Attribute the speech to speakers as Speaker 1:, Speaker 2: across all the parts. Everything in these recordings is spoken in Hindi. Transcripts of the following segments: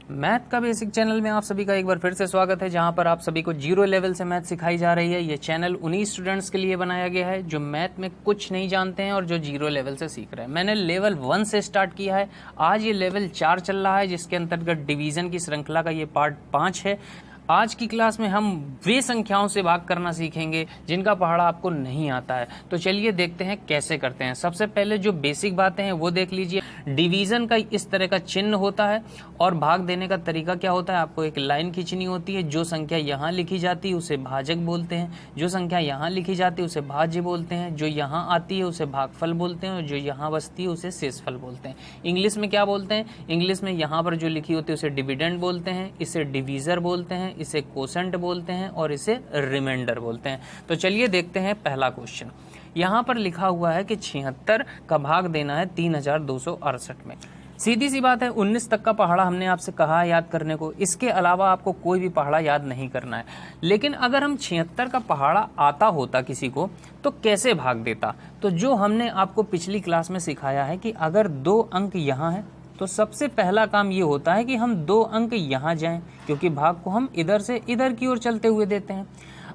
Speaker 1: मैथ का बेसिक चैनल में आप सभी का एक बार फिर से स्वागत है, जहां पर आप सभी को जीरो लेवल से मैथ सिखाई जा रही है। ये चैनल उन्हीं स्टूडेंट्स के लिए बनाया गया है जो मैथ में कुछ नहीं जानते हैं और जो जीरो लेवल से सीख रहे हैं। मैंने लेवल 1 से स्टार्ट किया है, आज ये लेवल 4 चल रहा है, जिसके अंतर्गत डिवीजन की श्रृंखला का ये पार्ट 5 है। आज की क्लास में हम वे संख्याओं से भाग करना सीखेंगे जिनका पहाड़ा आपको नहीं आता है। तो चलिए देखते हैं कैसे करते हैं। सबसे पहले जो बेसिक बातें हैं वो देख लीजिए। डिवीजन का इस तरह का चिन्ह होता है और भाग देने का तरीका क्या होता है। आपको एक लाइन खींचनी होती है, जो संख्या यहाँ लिखी जाती है उसे भाजक बोलते हैं, जो संख्या यहाँ लिखी जाती है उसे भाज्य बोलते हैं, जो यहाँ आती है उसे भागफल बोलते हैं और जो यहाँ बसती है उसे शेषफल बोलते हैं। इंग्लिश में क्या बोलते हैं? इंग्लिश में यहाँ पर जो लिखी होती है उसे डिविडेंड बोलते हैं, इसे डिवीजर बोलते हैं, इसे कोसेंट बोलते हैं और इसे रिमाइंडर बोलते हैं। तो चलिए देखते हैं पहला क्वेश्चन। यहाँ पर लिखा हुआ है कि 76 का भाग देना है 3268 में। सीधी सी बात है, 19 तक का पहाड़ा हमने आपसे कहा याद करने को, इसके अलावा आपको कोई भी पहाड़ा याद नहीं करना है। लेकिन अगर हम 76 का पहाड़ा आता होता किसी को तो कैसे भाग देता? तो जो हमने आपको पिछली क्लास में सिखाया है कि अगर 2 अंक यहाँ है तो सबसे पहला काम ये होता है कि हम 2 अंक यहाँ जाएं, क्योंकि भाग को हम इधर से इधर की ओर चलते हुए देते हैं।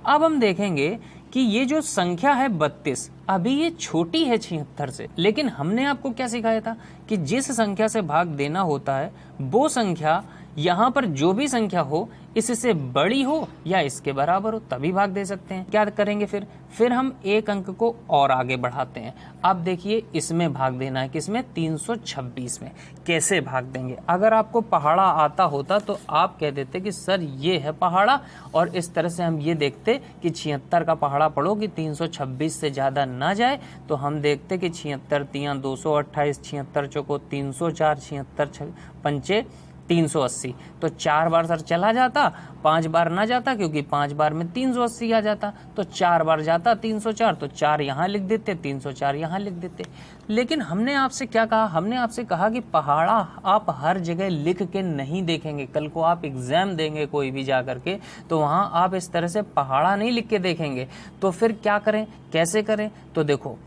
Speaker 1: अब हम देखेंगे कि ये जो संख्या है 32, अभी ये छोटी है 76 से, लेकिन हमने आपको क्या सिखाया था कि जिस संख्या से भाग देना होता है वो संख्या यहाँ पर जो भी संख्या हो इससे बड़ी हो या इसके बराबर हो तभी भाग दे सकते हैं। क्या करेंगे फिर हम एक अंक को और आगे बढ़ाते हैं। अब देखिए इसमें भाग देना है, किसमें? 326 में। कैसे भाग देंगे? अगर आपको पहाड़ा आता होता तो आप कह देते कि सर ये है पहाड़ा, और इस तरह से हम ये देखते कि 76 का पहाड़ा पढ़ो कि 326 से ज्यादा ना जाए। तो हम देखते कि 76 3 228, 76 चौको 304, 76 पंचे 380। तो 4 बार सर चला जाता, 5 बार ना जाता, क्योंकि 5 बार में 380 आ जाता। तो 4 बार जाता 304, तो 4 यहाँ लिख देते, 304 यहाँ लिख देते। लेकिन हमने आपसे क्या कहा? हमने आपसे कहा कि पहाड़ा आप हर जगह लिख के नहीं देखेंगे। कल को आप एग्जाम देंगे कोई भी जा करके, तो वहाँ आप इस तरह से पहाड़ा नहीं लिख के देखेंगे। तो फिर क्या करें, कैसे करें? तो देखो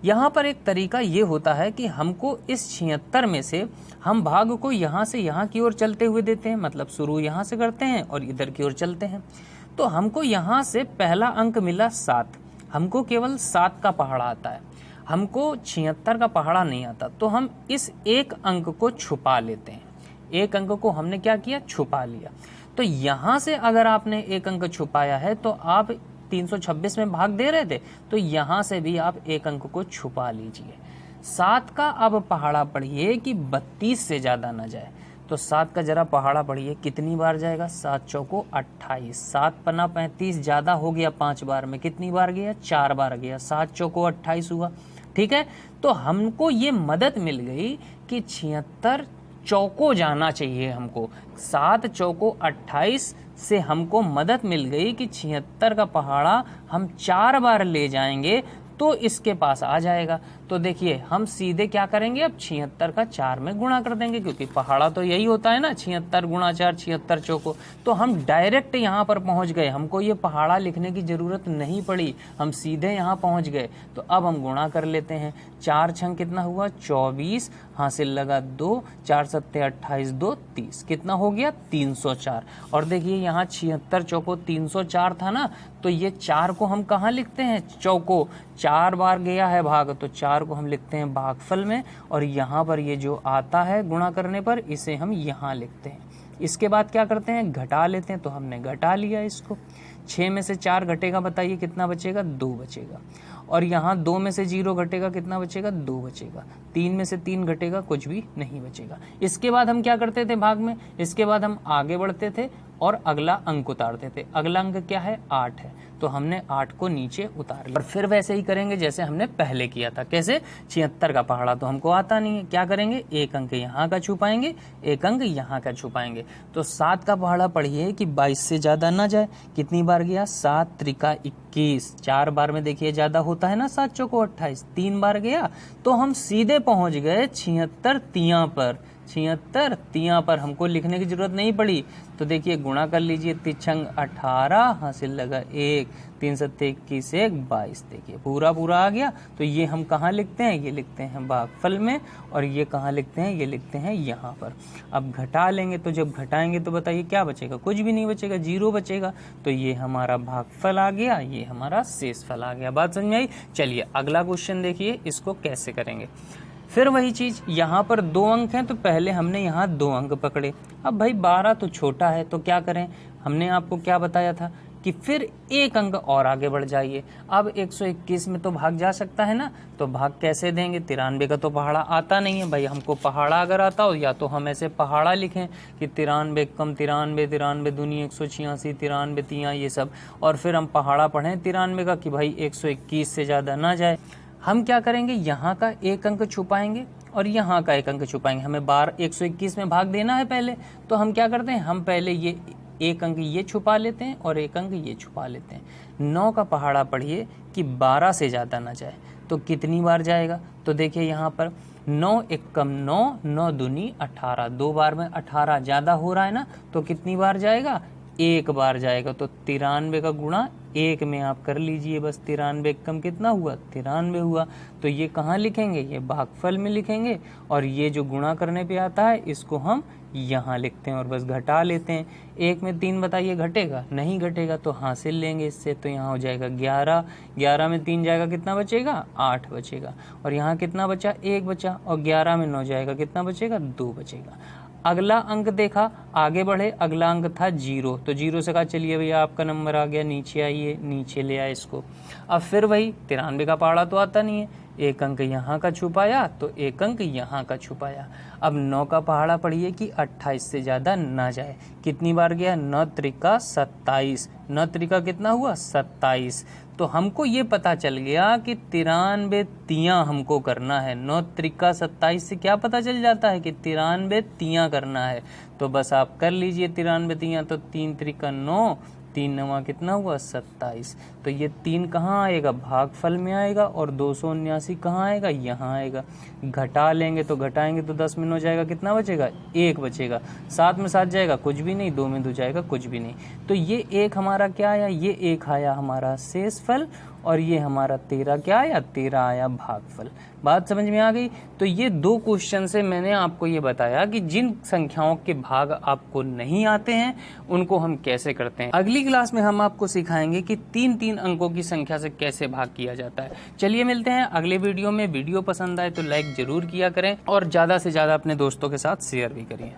Speaker 1: यहाँ पर एक तरीका ये होता है कि हमको इस 76 में से हम भाग को यहाँ से यहाँ की ओर चलते हुए देते हैं, मतलब शुरू यहाँ से करते हैं और इधर की ओर चलते हैं। तो हमको यहाँ से पहला अंक मिला 7, हमको केवल 7 का पहाड़ा आता है, हमको 76 का पहाड़ा नहीं आता। तो हम इस एक अंक को छुपा लेते हैं। एक अंक को हमने क्या किया? छुपा लिया। तो यहाँ से अगर आपने एक अंक छुपाया है तो आप 326 में भाग दे रहे थे, तो यहां से भी आप एक अंक को छुपा लीजिए। 7 का अब पहाड़ा पढ़िए कि 32 से ज्यादा ना जाए। तो 7 का जरा पहाड़ा पढ़िए, कितनी बार जाएगा? 7 चौको 28, 7 पन्ना 35, ज्यादा हो गया 5 बार में, कितनी बार गया? 4 बार गया, 7 चौको 28 हुआ। ठीक है, तो हमको ये मदद मिल गई कि 76 चौको जाना चाहिए हमको। 7 चौको 28 से हमको मदद मिल गई कि 76 का पहाड़ा हम 4 बार ले जाएंगे तो इसके पास आ जाएगा। तो देखिए हम सीधे क्या करेंगे, अब 76 का 4 में गुणा कर देंगे, क्योंकि पहाड़ा तो यही होता है ना, 76 गुणा 4, 76 चौको। तो हम डायरेक्ट यहाँ पर पहुँच गए, हमको ये पहाड़ा लिखने की जरूरत नहीं पड़ी, हम सीधे यहाँ पहुँच गए। तो अब हम गुणा कर लेते हैं। 4 छंग कितना हुआ? 24, हासिल लगा 2, 4 सत्ते 28, 2 30, कितना हो गया? 304। और देखिए यहाँ 76 चौको 304 था ना, तो ये 4 को हम कहाँ लिखते हैं? चौको 4 बार गया है भाग, तो 4 को हम लिखते हैं भागफल में, और यहाँ पर ये जो आता है गुणा करने पर इसे हम यहाँ लिखते हैं। इसके बाद क्या करते हैं? घटा लेते हैं। तो हमने घटा लिया इसको। 6 में से 4 घटेगा, बताइए कितना बचेगा? 2 बचेगा। और यहाँ 2 में से 0 घटेगा, कितना बचेगा? 2 बचेगा। 3 में से 3 घटेगा, कुछ भी नहीं बचेगा। इसके बाद हम क्या करते थे भाग में? इसके बाद हम आगे बढ़ते थे और अगला अंक उतारते थे। अगला अंक क्या है? 8 है, तो हमने 8 को नीचे उतार लिया। और फिर वैसे ही करेंगे जैसे हमने पहले किया था। कैसे? 76 का पहाड़ा तो हमको आता नहीं है, क्या करेंगे? एक अंक यहाँ का छुपाएंगे, एक अंक यहाँ का छुपाएंगे। तो 7 का पहाड़ा पढ़िए कि 22 से ज्यादा ना जाए। कितनी बार गया? 7 त्रिका 21, 4 बार में देखिए ज्यादा होता है ना, 7 चौको 28, 3 बार गया। तो हम सीधे पहुंच गए 76 तिया पर। 76, तिया पर हमको लिखने की जरूरत नहीं पड़ी, तो देखिए गुणा कर लीजिए, तिछंग 18, हासिल लगा 1, 3 सत्ते 21, 1 22, देखिए पूरा पूरा आ गया। तो ये हम कहाँ लिखते हैं, ये लिखते हैं भागफल में, और ये कहाँ लिखते हैं, ये लिखते हैं यहाँ पर। अब घटा लेंगे, तो जब घटाएंगे तो बताइए क्या बचेगा, कुछ भी नहीं बचेगा, 0 बचेगा। तो ये हमारा भागफल आ गया, ये हमारा शेषफल आ गया। बात समझ में आई? चलिए अगला क्वेश्चन देखिए, इसको कैसे करेंगे। फिर वही चीज, यहाँ पर 2 अंक हैं तो पहले हमने यहाँ 2 अंक पकड़े। अब भाई 12 तो छोटा है, तो क्या करें, हमने आपको क्या बताया था कि फिर 1 अंक और आगे बढ़ जाइए। अब 121 में तो भाग जा सकता है ना, तो भाग कैसे देंगे, 93 का तो पहाड़ा आता नहीं है भाई। हमको पहाड़ा अगर आता हो, या तो हम ऐसे पहाड़ा लिखें कि 93 कम 93, 93 दूनी 186, 93 तियां ये सब, और फिर हम पहाड़ा पढ़ें 93 का कि भाई 121 से ज़्यादा ना जाए। हम क्या करेंगे, यहाँ का 1 अंक छुपाएंगे और यहाँ का 1 अंक छुपाएंगे। हमें 121 में भाग देना है पहले, तो हम क्या करते हैं, हम पहले ये 1 अंक ये छुपा लेते हैं और 1 अंक ये छुपा लेते हैं। 9 का पहाड़ा पढ़िए कि 12 से ज़्यादा ना जाए, तो कितनी बार जाएगा, तो देखिए यहाँ पर 9 1 कम 9, 9 दूनी 18, 2 बार में 18 ज़्यादा हो रहा है ना, तो कितनी बार जाएगा, 1 बार जाएगा। तो 93 का गुणा 1 में आप कर लीजिए, बस 93 कम कितना हुआ, 93 हुआ। तो ये कहाँ लिखेंगे, ये भागफल में लिखेंगे, और ये जो गुणा करने पे आता है इसको हम यहाँ लिखते हैं और बस घटा लेते हैं। 1 में 3 बताइए घटेगा, नहीं घटेगा, तो हासिल लेंगे इससे, तो यहाँ हो जाएगा 11, 11 में 3 जाएगा, कितना बचेगा, 8 बचेगा, और यहाँ कितना बचा, 1 बचा, और 11 में 9 जाएगा, कितना बचेगा, 2 बचेगा। अगला अंक देखा, आगे बढ़े, अगला अंक था 0, तो 0 से कहा चलिए भैया आपका नंबर आ गया, नीचे आइए, नीचे ले आए इसको। अब फिर वही 93 का पहाड़ा तो आता नहीं है, 1 अंक यहाँ का छुपाया तो 1 अंक यहाँ का छुपाया। अब 9 का पहाड़ा पढ़िए कि 28 से ज़्यादा ना जाए, कितनी बार गया, 9 त्रिका 27, 9 त्रिका कितना हुआ, 27। तो हमको ये पता चल गया कि 93 तियां हमको करना है। 9 त्रिका 27 से क्या पता चल जाता है कि 93 तियां करना है, तो बस आप कर लीजिए 93 तियां। तो 3 त्रिका 9, 3 9 कितना हुआ, 27। तो ये 3 कहाँ आएगा, भागफल में आएगा, और 279 कहाँ आएगा, यहाँ आएगा। घटा लेंगे तो घटाएंगे तो 10 में 9 जाएगा, कितना बचेगा, 1 बचेगा। 7 में 7 जाएगा, कुछ भी नहीं, 2 में 2 जाएगा, कुछ भी नहीं। तो ये 1 हमारा क्या आया, ये 1 आया हमारा शेषफल, और ये हमारा 13 क्या आया, 13 आया भागफल। बात समझ में आ गई? तो ये 2 क्वेश्चन से मैंने आपको ये बताया कि जिन संख्याओं के भाग आपको नहीं आते हैं उनको हम कैसे करते हैं। अगली क्लास में हम आपको सिखाएंगे कि 3-3 अंकों की संख्या से कैसे भाग किया जाता है। चलिए मिलते हैं अगले वीडियो में। वीडियो पसंद आए तो लाइक जरूर किया करें और ज्यादा से ज्यादा अपने दोस्तों के साथ शेयर भी करिए।